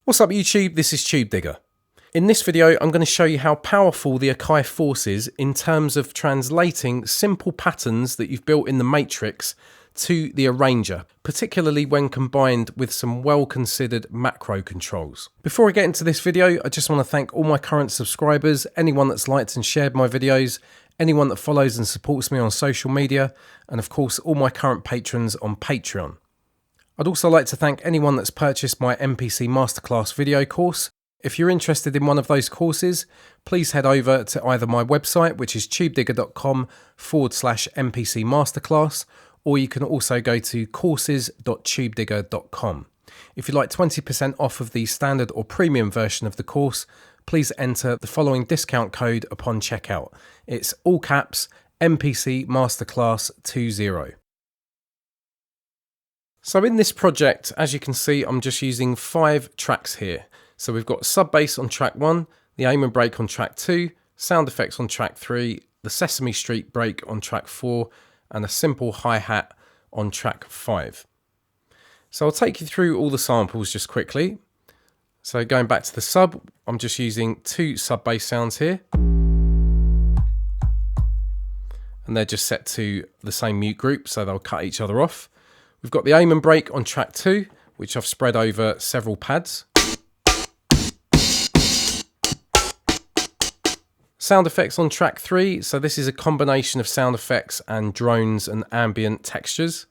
What's up YouTube, this is Tubedigga. In this video I'm going to show you how powerful the Akai force is in terms of translating simple patterns that you've built in the matrix to the arranger, particularly when combined with some well-considered macro controls. Before I get into this video, I just want to thank all my current subscribers, anyone that's liked and shared my videos, anyone that follows and supports me on social media, and of course all my current patrons on Patreon. I'd also like to thank anyone that's purchased my MPC Masterclass video course. If you're interested in one of those courses, please head over to either my website, which is tubedigga.com/MPC Masterclass, or you can also go to courses.tubedigga.com. If you'd like 20% off of the standard or premium version of the course, please enter the following discount code upon checkout. It's all caps MPC Masterclass 20. So in this project, as you can see, I'm just using 5 tracks here. So we've got sub bass on track 1, the aim and break on track 2, sound effects on track 3, the Sesame Street break on track 4, and a simple hi-hat on track 5. So I'll take you through all the samples just quickly. So going back to the sub, I'm just using 2 sub bass sounds here. And they're just set to the same mute group, so they'll cut each other off. We've got the aim and break on track 2, which I've spread over several pads. Sound effects on track 3, so this is a combination of sound effects and drones and ambient textures.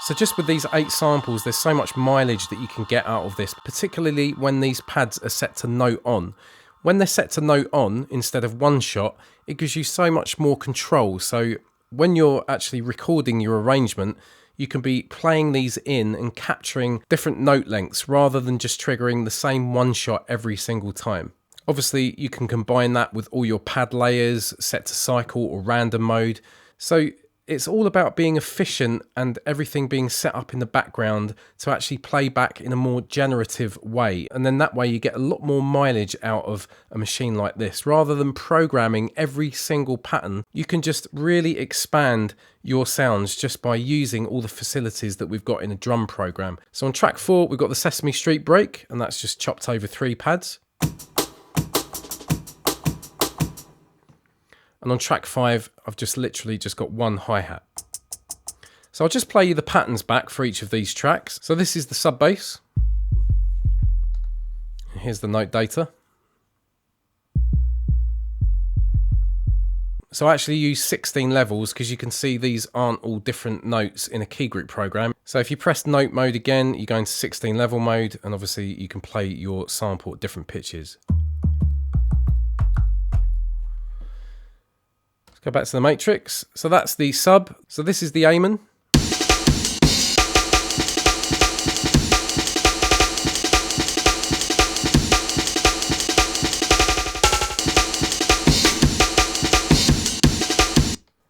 So just with these 8 samples, there's so much mileage that you can get out of this, particularly when these pads are set to note on. When they're set to note on instead of one shot, it gives you so much more control. So when you're actually recording your arrangement, you can be playing these in and capturing different note lengths rather than just triggering the same one shot every single time. Obviously, you can combine that with all your pad layers set to cycle or random mode. So it's all about being efficient and everything being set up in the background to actually play back in a more generative way. And then that way you get a lot more mileage out of a machine like this. Rather than programming every single pattern, you can just really expand your sounds just by using all the facilities that we've got in a drum program. So on track 4, we've got the Sesame Street break, and that's just chopped over 3 pads. And on track 5, I've just literally just got 1 hi-hat. So I'll just play you the patterns back for each of these tracks. So this is the sub bass. Here's the note data. So I actually use 16 levels because you can see these aren't all different notes in a key group program. So if you press note mode again, you go into 16 level mode, and obviously you can play your sample at different pitches. Go back to the matrix. So that's the sub. So this is the Amen.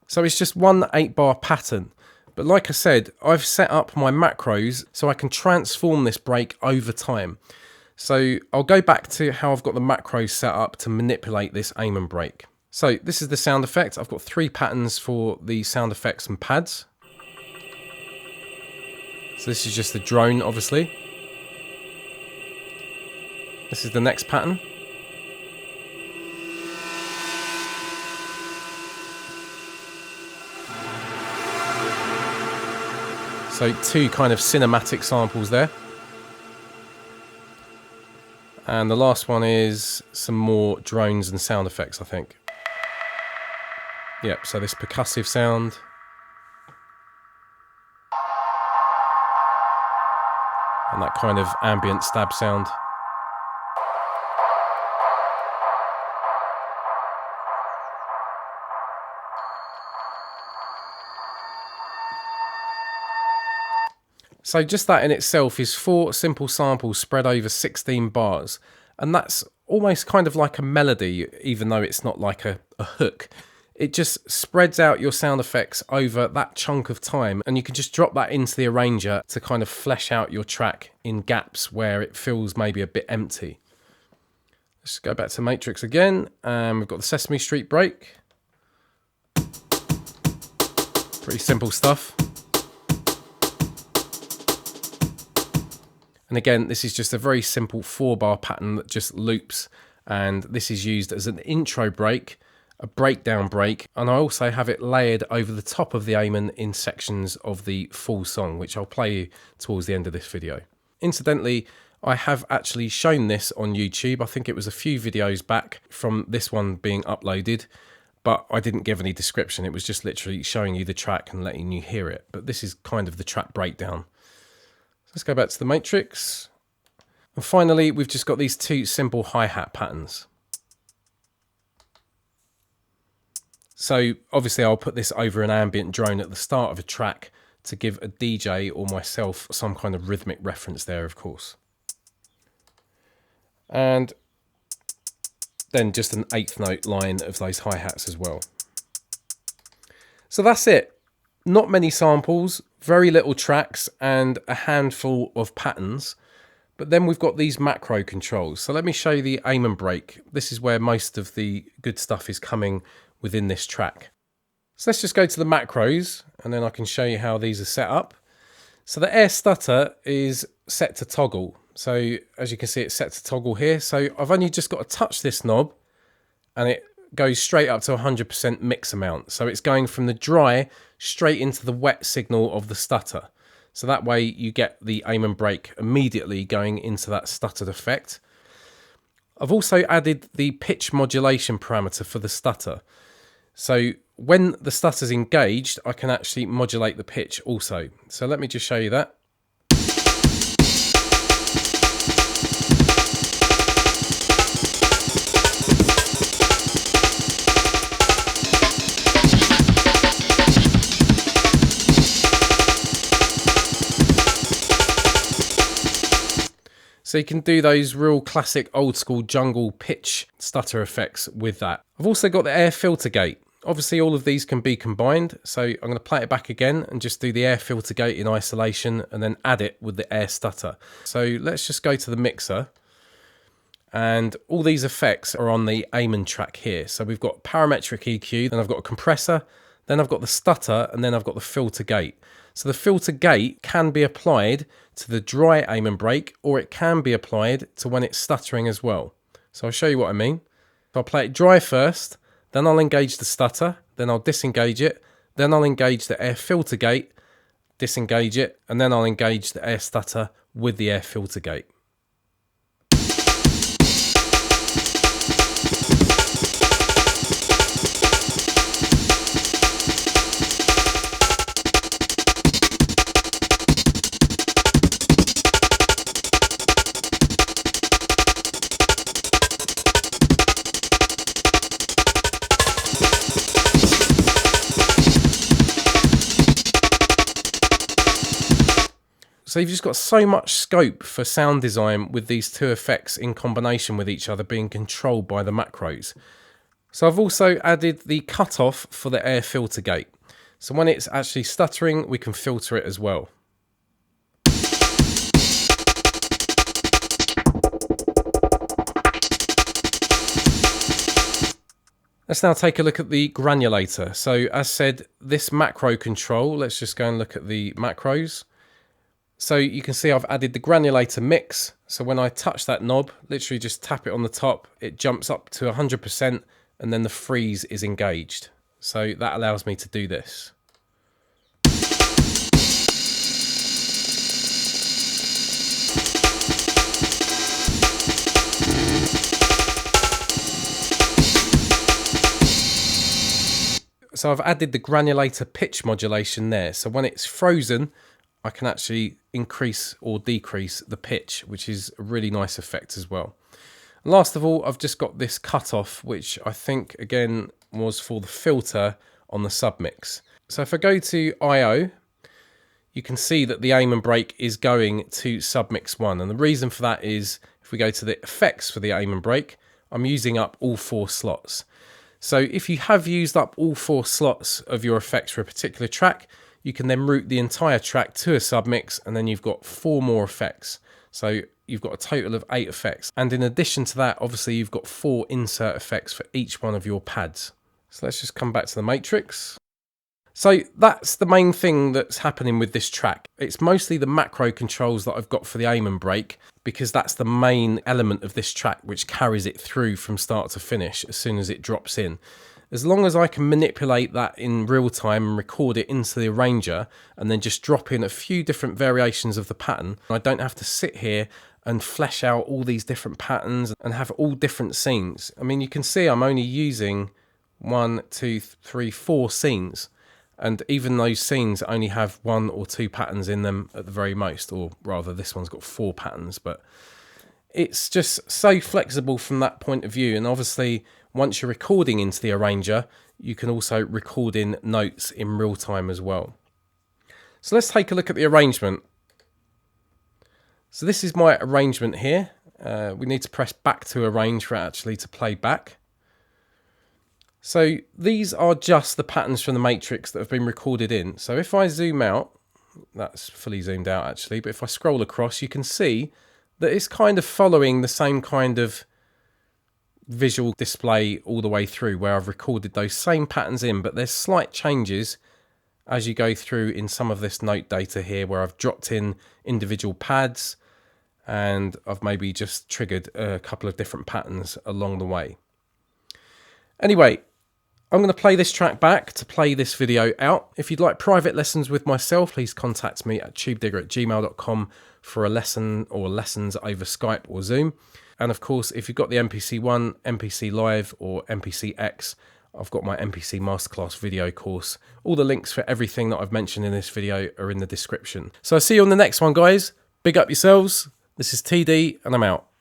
So it's just one 8-bar pattern. But like I said, I've set up my macros so I can transform this break over time. So I'll go back to how I've got the macros set up to manipulate this Amen break. So this is the sound effect. I've got 3 patterns for the sound effects and pads. So this is just the drone, obviously. This is the next pattern. So 2 kind of cinematic samples there. And the last one is some more drones and sound effects, I think. Yep, so this percussive sound. And that kind of ambient stab sound. So just that in itself is 4 simple samples spread over 16 bars. And that's almost kind of like a melody, even though it's not like a hook. It just spreads out your sound effects over that chunk of time, and you can just drop that into the arranger to kind of flesh out your track in gaps where it feels maybe a bit empty. Let's go back to Matrix again, and we've got the Sesame Street break. Pretty simple stuff. And again, this is just a very simple 4-bar pattern that just loops, and this is used as an intro break, a breakdown break, and I also have it layered over the top of the Amen in sections of the full song, which I'll play you towards the end of this video. Incidentally, I have actually shown this on YouTube. I think it was a few videos back from this one being uploaded, but I didn't give any description. It was just literally showing you the track and letting you hear it. But this is kind of the track breakdown. Let's go back to the Matrix. And finally, we've just got these 2 simple hi-hat patterns. So obviously I'll put this over an ambient drone at the start of a track to give a DJ or myself some kind of rhythmic reference there, of course. And then just an 8th note line of those hi-hats as well. So that's it. Not many samples, very little tracks, and a handful of patterns. But then we've got these macro controls. So let me show you the Amen break. This is where most of the good stuff is coming within this track. So let's just go to the macros, and then I can show you how these are set up. So the air stutter is set to toggle. So as you can see, it's set to toggle here. So I've only just got to touch this knob, and it goes straight up to 100% mix amount. So it's going from the dry straight into the wet signal of the stutter. So that way you get the Amen break immediately going into that stuttered effect. I've also added the pitch modulation parameter for the stutter. So when the stutter's engaged, I can actually modulate the pitch also. So let me just show you that. So you can do those real classic old school jungle pitch stutter effects with that. I've also got the air filter gate. Obviously all of these can be combined. So I'm going to play it back again and just do the air filter gate in isolation and then add it with the air stutter. So let's just go to the mixer. And all these effects are on the Amen track here. So we've got parametric EQ, then I've got a compressor, then I've got the stutter, and then I've got the filter gate. So the filter gate can be applied to the dry Amen break, or it can be applied to when it's stuttering as well. So I'll show you what I mean. So I'll play it dry first, then I'll engage the stutter, then I'll disengage it, then I'll engage the air filter gate, disengage it, and then I'll engage the air stutter with the air filter gate. So you've just got so much scope for sound design with these 2 effects in combination with each other being controlled by the macros. So I've also added the cutoff for the air filter gate. So when it's actually stuttering, we can filter it as well. Let's now take a look at the granulator. So as said, this macro control, let's just go and look at the macros. So you can see I've added the granulator mix. So when I touch that knob, literally just tap it on the top, it jumps up to 100% and then the freeze is engaged. So that allows me to do this. So I've added the granulator pitch modulation there. So when it's frozen, I can actually increase or decrease the pitch, which is a really nice effect as well. And last of all, I've just got this cutoff, which I think, again, was for the filter on the submix. So if I go to I/O, you can see that the aim and brake is going to submix 1. And the reason for that is, if we go to the effects for the aim and brake, I'm using up all 4 slots. So if you have used up all 4 slots of your effects for a particular track, you can then route the entire track to a submix, and then you've got 4 more effects. So you've got a total of 8 effects. And in addition to that, obviously you've got 4 insert effects for each one of your pads. So let's just come back to the matrix. So that's the main thing that's happening with this track. It's mostly the macro controls that I've got for the aim and brake, because that's the main element of this track which carries it through from start to finish as soon as it drops in. As long as I can manipulate that in real time and record it into the arranger and then just drop in a few different variations of the pattern, I don't have to sit here and flesh out all these different patterns and have all different scenes. I mean, you can see I'm only using 1, 2, 3, 4 scenes. And even those scenes only have 1 or 2 patterns in them at the very most, or rather this one's got 4 patterns, but it's just so flexible from that point of view. And obviously once you're recording into the arranger, you can also record in notes in real time as well. So let's take a look at the arrangement. So this is my arrangement here. We need to press back to arrange for it actually to play back. So these are just the patterns from the matrix that have been recorded in. So if I zoom out, that's fully zoomed out actually, but if I scroll across, you can see that it's kind of following the same kind of visual display all the way through, where I've recorded those same patterns in, but there's slight changes as you go through in some of this note data here, where I've dropped in individual pads and I've maybe just triggered a couple of different patterns along the way. Anyway, I'm going to play this track back to play this video out. If you'd like private lessons with myself, please contact me at tubedigga@gmail.com for a lesson or lessons over Skype or Zoom. And of course, if you've got the MPC 1, MPC Live or MPC X, I've got my MPC Masterclass video course. All the links for everything that I've mentioned in this video are in the description. So I'll see you on the next one, guys. Big up yourselves. This is TD and I'm out.